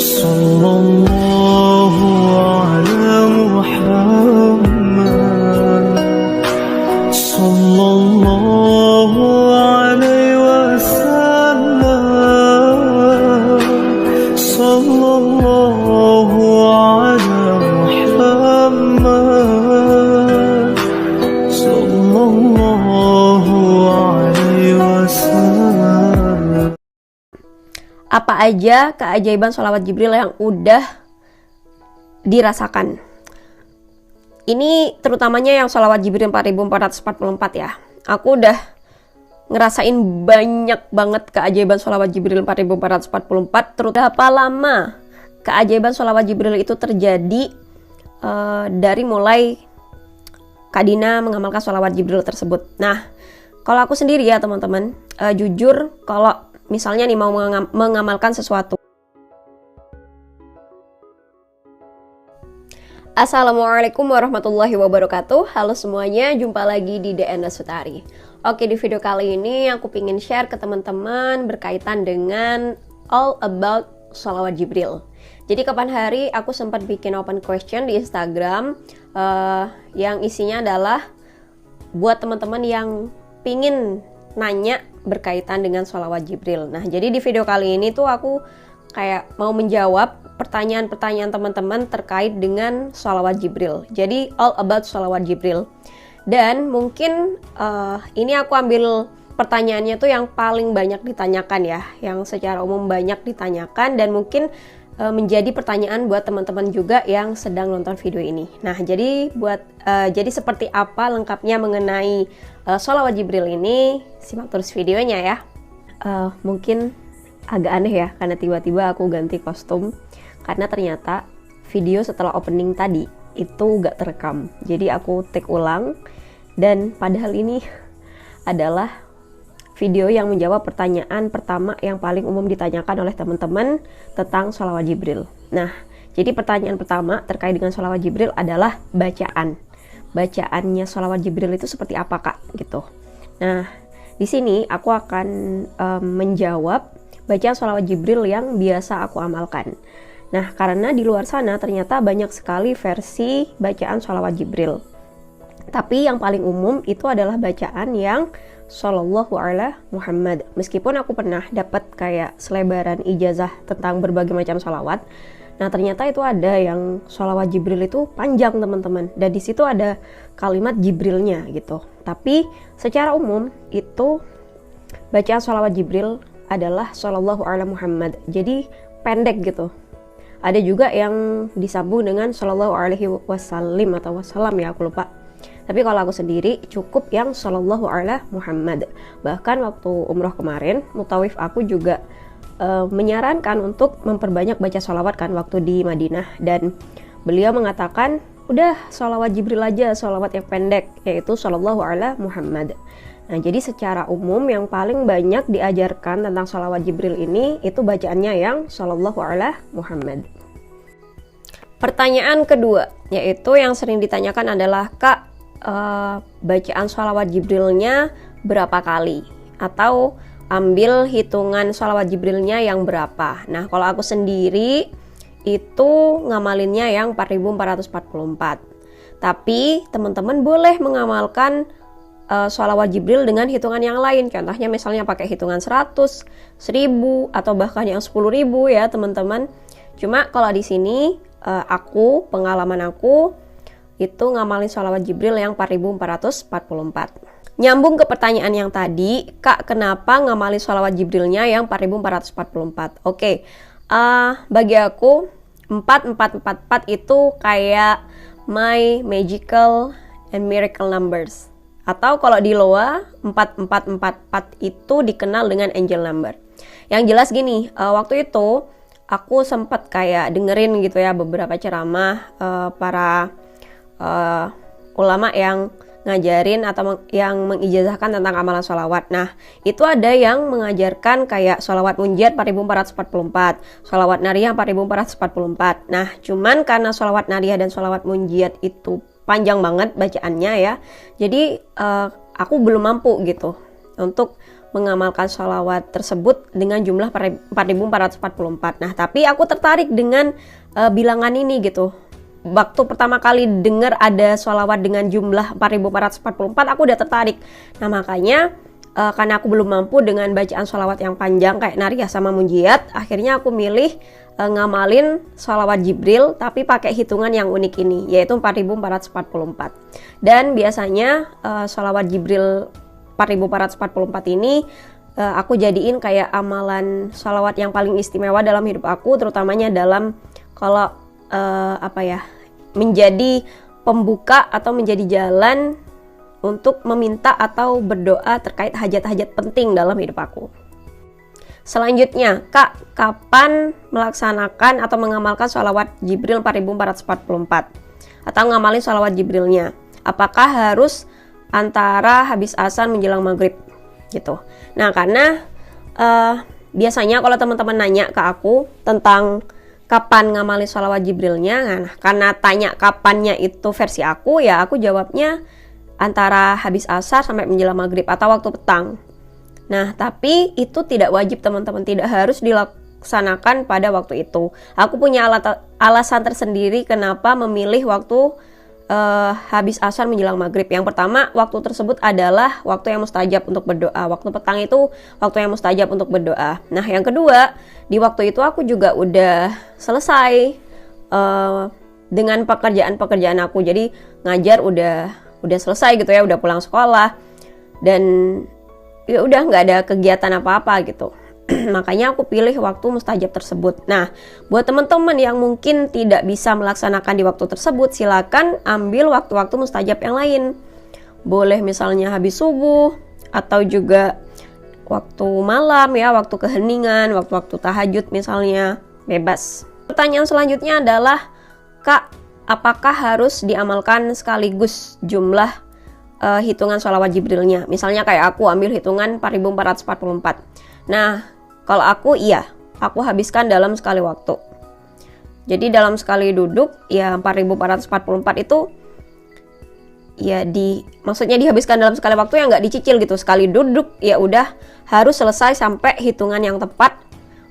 Sallallahu ala Muhammad, Sallallahu alaihi wasallam, Sallallahu ala Muhammad, Sallallahu alaihi wasallam. Apa aja keajaiban sholawat Jibril yang udah dirasakan? Ini terutamanya yang sholawat Jibril 4444 ya. Aku udah ngerasain banyak banget keajaiban sholawat Jibril 4444. Terus berapa lama keajaiban sholawat Jibril itu terjadi dari mulai Kak Dina mengamalkan sholawat Jibril tersebut. Nah, kalau aku sendiri ya teman-teman, jujur kalau misalnya nih mau mengamalkan sesuatu. Assalamualaikum warahmatullahi wabarakatuh. Halo semuanya, jumpa lagi di DN Sutari. Oke, di video kali ini aku pengen share ke teman-teman berkaitan dengan all about sholawat Jibril. Jadi kapan hari aku sempat bikin open question di Instagram yang isinya adalah buat teman-teman yang pingin nanya berkaitan dengan sholawat Jibril. Nah, jadi di video kali ini tuh aku kayak mau menjawab pertanyaan-pertanyaan teman-teman terkait dengan sholawat Jibril. Jadi all about sholawat Jibril. Dan mungkin ini aku ambil pertanyaannya tuh yang paling banyak ditanyakan ya, yang secara umum banyak ditanyakan dan mungkin menjadi pertanyaan buat teman-teman juga yang sedang nonton video ini. Nah, jadi jadi seperti apa lengkapnya mengenai sholawat Jibril ini, simak terus videonya ya. Mungkin agak aneh ya, karena tiba-tiba aku ganti kostum, karena ternyata video setelah opening tadi itu gak terekam. Jadi aku take ulang, dan padahal ini adalah video yang menjawab pertanyaan pertama yang paling umum ditanyakan oleh teman-teman tentang sholawat Jibril. Nah, jadi pertanyaan pertama terkait dengan sholawat Jibril adalah bacaan. Bacaannya sholawat Jibril itu seperti apa, Kak? Gitu. Nah, di sini aku akan menjawab bacaan sholawat Jibril yang biasa aku amalkan. Nah, karena di luar sana ternyata banyak sekali versi bacaan sholawat Jibril. Tapi yang paling umum itu adalah bacaan yang Sallallahu ala Muhammad. Meskipun aku pernah dapat kayak selebaran ijazah tentang berbagai macam sholawat, nah ternyata itu ada yang sholawat Jibril itu panjang teman-teman, dan di situ ada kalimat Jibrilnya gitu. Tapi secara umum itu bacaan sholawat Jibril adalah Sallallahu ala Muhammad, jadi pendek gitu. Ada juga yang disambung dengan Sallallahu alaihi wasallam atau wasallam ya, aku lupa. Tapi kalau aku sendiri cukup yang Sallallahu ala Muhammad. Bahkan waktu umroh kemarin, mutawif aku juga menyarankan untuk memperbanyak baca sholawat kan waktu di Madinah. Dan beliau mengatakan, udah sholawat Jibril aja, sholawat yang pendek, yaitu Sallallahu ala Muhammad. Nah, jadi secara umum yang paling banyak diajarkan tentang sholawat Jibril ini, itu bacaannya yang Sallallahu ala Muhammad. Pertanyaan kedua, yaitu yang sering ditanyakan adalah, Kak, bacaan sholawat Jibrilnya berapa kali? Atau ambil hitungan sholawat Jibrilnya yang berapa? Nah, kalau aku sendiri itu ngamalinnya yang 4444. Tapi teman-teman boleh mengamalkan sholawat Jibril dengan hitungan yang lain. Contohnya misalnya pakai hitungan 100, 1000, atau bahkan yang 10.000 ya teman-teman. Cuma kalau di sini pengalaman aku itu ngamalin sholawat Jibril yang 4444. Nyambung ke pertanyaan yang tadi, Kak, kenapa ngamalin sholawat Jibrilnya yang 4444? Oke, bagi aku 4444 itu kayak my magical and miracle numbers. Atau kalau di Loa 4444 itu dikenal dengan angel number. Yang jelas gini, waktu itu aku sempat kayak dengerin gitu ya beberapa ceramah para ulama yang ngajarin atau yang mengijazahkan tentang amalan sholawat. Nah, itu ada yang mengajarkan kayak sholawat munjiat 4444, sholawat nariyah 4444. Nah, cuman karena sholawat nariyah dan sholawat munjiat itu panjang banget bacaannya ya, jadi aku belum mampu gitu untuk mengamalkan sholawat tersebut dengan jumlah 4444. Nah, tapi aku tertarik dengan bilangan ini gitu. Waktu pertama kali dengar ada sholawat dengan jumlah 4444, aku udah tertarik. Nah, makanya karena aku belum mampu dengan bacaan sholawat yang panjang kayak Nariyah sama Munjiat, akhirnya aku milih ngamalin sholawat Jibril tapi pakai hitungan yang unik ini, yaitu 4444. Dan biasanya sholawat Jibril 4444 ini aku jadiin kayak amalan sholawat yang paling istimewa dalam hidup aku, terutamanya dalam kalau menjadi pembuka atau menjadi jalan untuk meminta atau berdoa terkait hajat-hajat penting dalam hidup aku. Selanjutnya, Kak, kapan melaksanakan atau mengamalkan sholawat Jibril 4444? Atau ngamalin sholawat Jibrilnya? Apakah harus antara habis azan menjelang maghrib? Gitu. Nah, karena biasanya kalau teman-teman nanya ke aku tentang kapan ngamalin sholawat Jibrilnya, nah, karena tanya kapannya itu versi aku, ya aku jawabnya antara habis asar sampai menjelang maghrib atau waktu petang. Nah, tapi itu tidak wajib teman-teman, tidak harus dilaksanakan pada waktu itu. Aku punya alasan tersendiri kenapa memilih waktu habis asar menjelang maghrib. Yang pertama, waktu tersebut adalah waktu yang mustajab untuk berdoa. Waktu petang itu waktu yang mustajab untuk berdoa. Nah, yang kedua, di waktu itu aku juga udah selesai dengan pekerjaan-pekerjaan aku. Jadi ngajar udah selesai gitu ya, udah pulang sekolah dan ya udah nggak ada kegiatan apa-apa gitu. Makanya aku pilih waktu mustajab tersebut. Nah, buat teman-teman yang mungkin tidak bisa melaksanakan di waktu tersebut, silakan ambil waktu-waktu mustajab yang lain. Boleh misalnya habis subuh atau juga waktu malam ya, waktu keheningan, waktu-waktu tahajud misalnya, bebas. Pertanyaan selanjutnya adalah, Kak, apakah harus diamalkan sekaligus jumlah hitungan sholawat Jibrilnya? Misalnya kayak aku ambil hitungan 4444. Nah, kalau aku iya, aku habiskan dalam sekali waktu. Jadi dalam sekali duduk ya 4444 itu ya maksudnya dihabiskan dalam sekali waktu yang nggak dicicil gitu. Sekali duduk ya udah harus selesai sampai hitungan yang tepat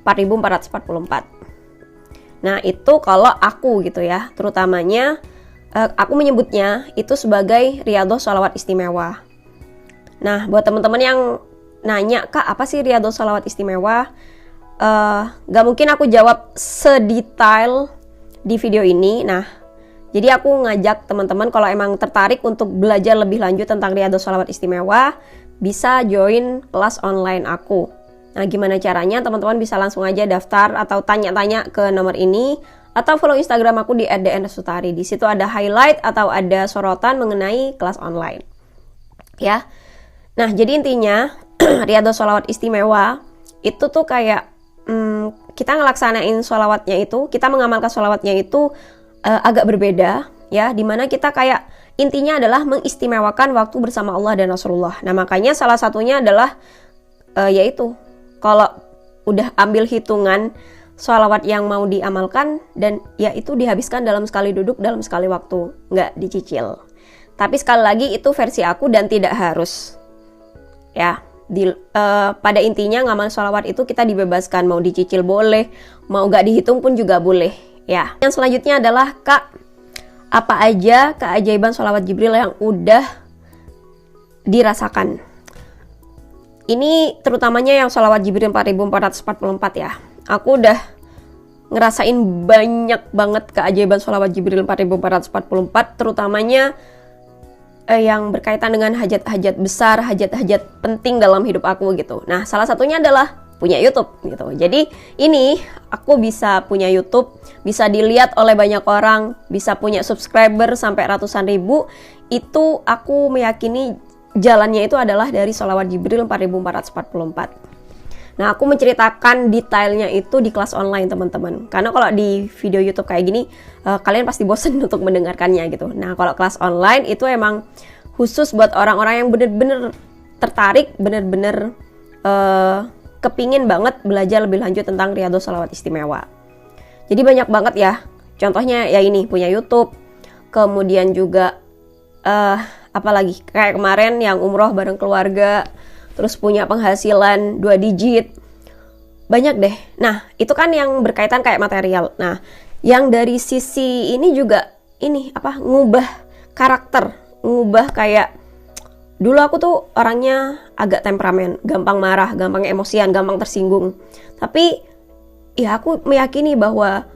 4444. Nah, itu kalau aku gitu ya, terutamanya aku menyebutnya itu sebagai riyadhah sholawat istimewa. Nah, buat teman-teman yang nanya, Kak, apa sih riyadhah sholawat istimewa? Gak mungkin aku jawab sedetail di video ini. Nah, jadi aku ngajak teman-teman kalau emang tertarik untuk belajar lebih lanjut tentang riyadhah sholawat istimewa, bisa join kelas online aku. Nah, gimana caranya? Teman-teman bisa langsung aja daftar atau tanya-tanya ke nomor ini, atau follow Instagram aku di @dnsutari. Di situ ada highlight atau ada sorotan mengenai kelas online. Ya. Nah, jadi intinya riyadhah sholawat istimewa itu tuh kayak kita ngelaksanain sholawatnya itu, kita mengamalkan sholawatnya itu agak berbeda ya, dimana kita kayak intinya adalah mengistimewakan waktu bersama Allah dan Rasulullah. Nah, makanya salah satunya adalah yaitu kalau udah ambil hitungan sholawat yang mau diamalkan, dan ya itu dihabiskan dalam sekali duduk, dalam sekali waktu, nggak dicicil. Tapi sekali lagi itu versi aku dan tidak harus ya. Pada intinya ngamal sholawat itu kita dibebaskan, mau dicicil boleh, mau nggak dihitung pun juga boleh ya. Yang selanjutnya adalah, Kak, apa aja keajaiban sholawat Jibril yang udah dirasakan? Ini terutamanya yang sholawat Jibril 4444 ya. Aku udah ngerasain banyak banget keajaiban sholawat Jibril 4444, terutamanya yang berkaitan dengan hajat-hajat besar, hajat-hajat penting dalam hidup aku gitu. Nah, salah satunya adalah punya YouTube gitu. Jadi ini aku bisa punya YouTube, bisa dilihat oleh banyak orang, bisa punya subscriber sampai ratusan ribu. Itu aku meyakini jalannya itu adalah dari sholawat Jibril 4444. Nah, aku menceritakan detailnya itu di kelas online teman-teman. Karena kalau di video YouTube kayak gini, kalian pasti bosan untuk mendengarkannya gitu. Nah, kalau kelas online itu emang khusus buat orang-orang yang bener-bener tertarik, bener-bener kepingin banget belajar lebih lanjut tentang riyadhah sholawat istimewa. Jadi banyak banget ya. Contohnya ya ini, punya YouTube. Kemudian juga apalagi kayak kemarin yang umroh bareng keluarga. terus punya penghasilan 2 digit. Banyak deh. Nah, itu kan yang berkaitan kayak material. Nah, yang dari sisi ini juga ngubah karakter, ngubah kayak dulu aku tuh orangnya agak temperamen, gampang marah, gampang emosian, gampang tersinggung. Tapi ya aku meyakini bahwa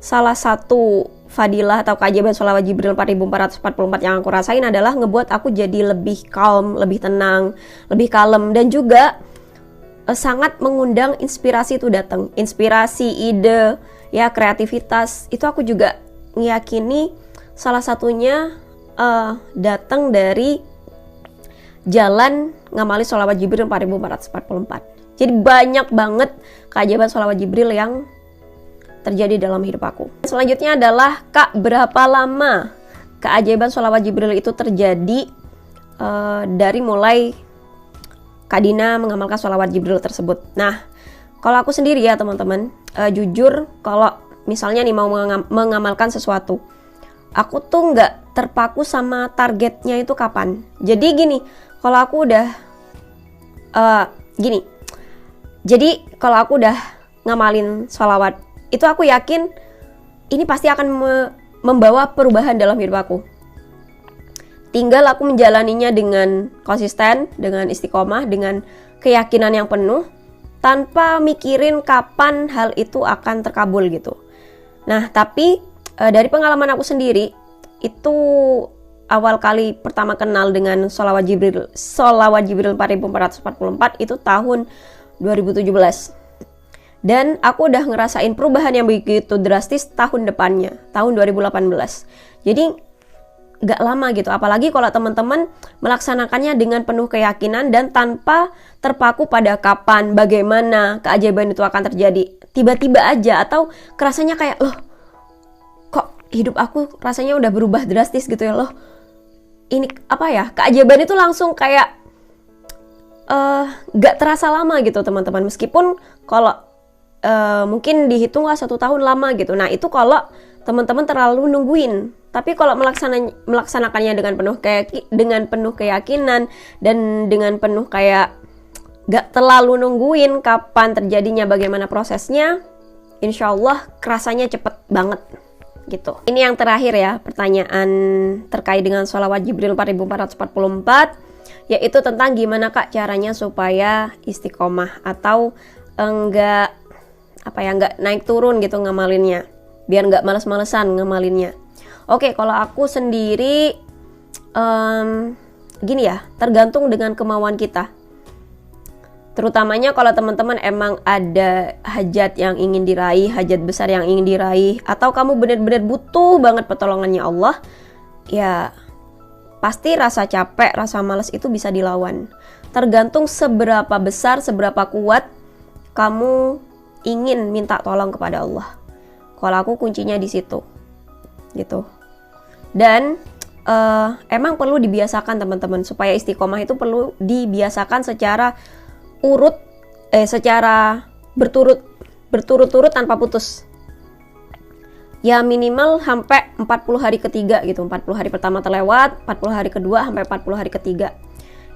salah satu fadilah atau keajaiban sholawat Jibril 4444 yang aku rasain adalah ngebuat aku jadi lebih calm, lebih tenang, lebih kalem, dan juga sangat mengundang inspirasi itu datang. Inspirasi, ide, ya kreativitas, itu aku juga meyakini salah satunya datang dari jalan ngamali sholawat Jibril 4444. Jadi banyak banget keajaiban sholawat Jibril yang terjadi dalam hidup aku. Selanjutnya adalah, Kak, berapa lama keajaiban sholawat Jibril itu terjadi? Dari mulai Kak Dina mengamalkan sholawat Jibril tersebut. Nah, kalau aku sendiri ya teman-teman, jujur kalau misalnya nih mau mengamalkan sesuatu, aku tuh nggak terpaku sama targetnya itu kapan. Jadi gini, kalau aku udah jadi kalau aku udah ngamalin sholawat, itu aku yakin ini pasti akan membawa perubahan dalam hidup aku. Tinggal aku menjalaninya dengan konsisten, dengan istiqomah, dengan keyakinan yang penuh, tanpa mikirin kapan hal itu akan terkabul gitu. Nah, tapi dari pengalaman aku sendiri, itu awal kali pertama kenal dengan sholawat Jibril 4444 itu tahun 2017. Dan aku udah ngerasain perubahan yang begitu drastis tahun depannya, tahun 2018. Jadi gak lama gitu, apalagi kalau teman-teman melaksanakannya dengan penuh keyakinan dan tanpa terpaku pada kapan, bagaimana keajaiban itu akan terjadi. Tiba-tiba aja, atau kerasanya kayak, loh kok hidup aku rasanya udah berubah drastis gitu ya, loh ini apa ya, keajaiban itu langsung kayak gak terasa lama gitu teman-teman. Meskipun kalau mungkin dihitung lah 1 tahun lama gitu. Nah, itu kalau teman-teman terlalu nungguin. Tapi kalau melaksanakannya dengan penuh keyakinan dan dengan penuh kayak gak terlalu nungguin kapan terjadinya, bagaimana prosesnya, insya Allah kerasanya cepet banget gitu. Ini yang terakhir ya, pertanyaan terkait dengan sholawat Jibril 4444, yaitu tentang gimana Kak caranya supaya istiqomah atau enggak naik turun gitu ngamalinnya, biar nggak males-malesan ngamalinnya. Oke, kalau aku sendiri gini ya, tergantung dengan kemauan kita. Terutamanya kalau teman-teman emang ada hajat yang ingin diraih, hajat besar yang ingin diraih, atau kamu benar-benar butuh banget pertolongannya Allah, ya pasti rasa capek, rasa malas itu bisa dilawan. Tergantung seberapa besar, seberapa kuat kamu ingin minta tolong kepada Allah. Kalau aku kuncinya di situ, gitu. Dan emang perlu dibiasakan teman-teman, supaya istiqomah itu perlu dibiasakan secara secara berturut-turut tanpa putus. Ya minimal sampai 40 hari ketiga gitu. 40 hari pertama terlewat, 40 hari kedua sampai 40 hari ketiga.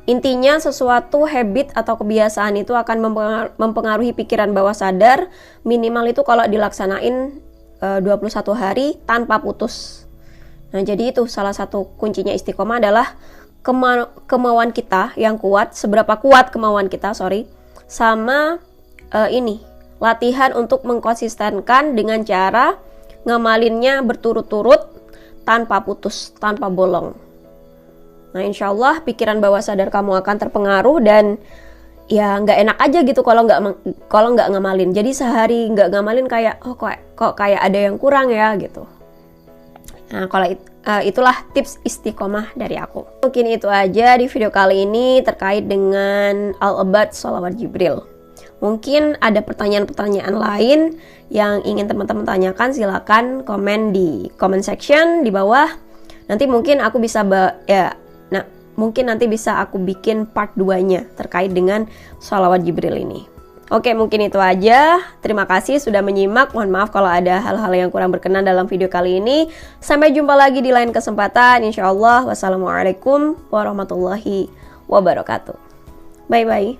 Intinya sesuatu habit atau kebiasaan itu akan mempengaruhi pikiran bawah sadar. Minimal itu kalau dilaksanain 21 hari tanpa putus. Nah, jadi itu salah satu kuncinya istiqomah adalah kemauan kita yang kuat, seberapa kuat kemauan kita, sama latihan untuk mengkonsistenkan dengan cara ngamalinnya berturut-turut tanpa putus, tanpa bolong. Nah, insya Allah pikiran bawah sadar kamu akan terpengaruh dan ya nggak enak aja gitu kalau nggak ngamalin. Jadi sehari nggak ngamalin kayak kok kayak ada yang kurang ya gitu. Nah, kalau itulah tips istiqomah dari aku. Mungkin itu aja di video kali ini terkait dengan all about sholawat Jibril. Mungkin ada pertanyaan-pertanyaan lain yang ingin teman-teman tanyakan, silakan komen di comment section di bawah. Nanti mungkin aku bisa mungkin nanti bisa aku bikin part 2-nya terkait dengan sholawat Jibril ini. Oke, mungkin itu aja. Terima kasih sudah menyimak. Mohon maaf kalau ada hal-hal yang kurang berkenan dalam video kali ini. Sampai jumpa lagi di lain kesempatan. Insya Allah. Wassalamualaikum warahmatullahi wabarakatuh. Bye-bye.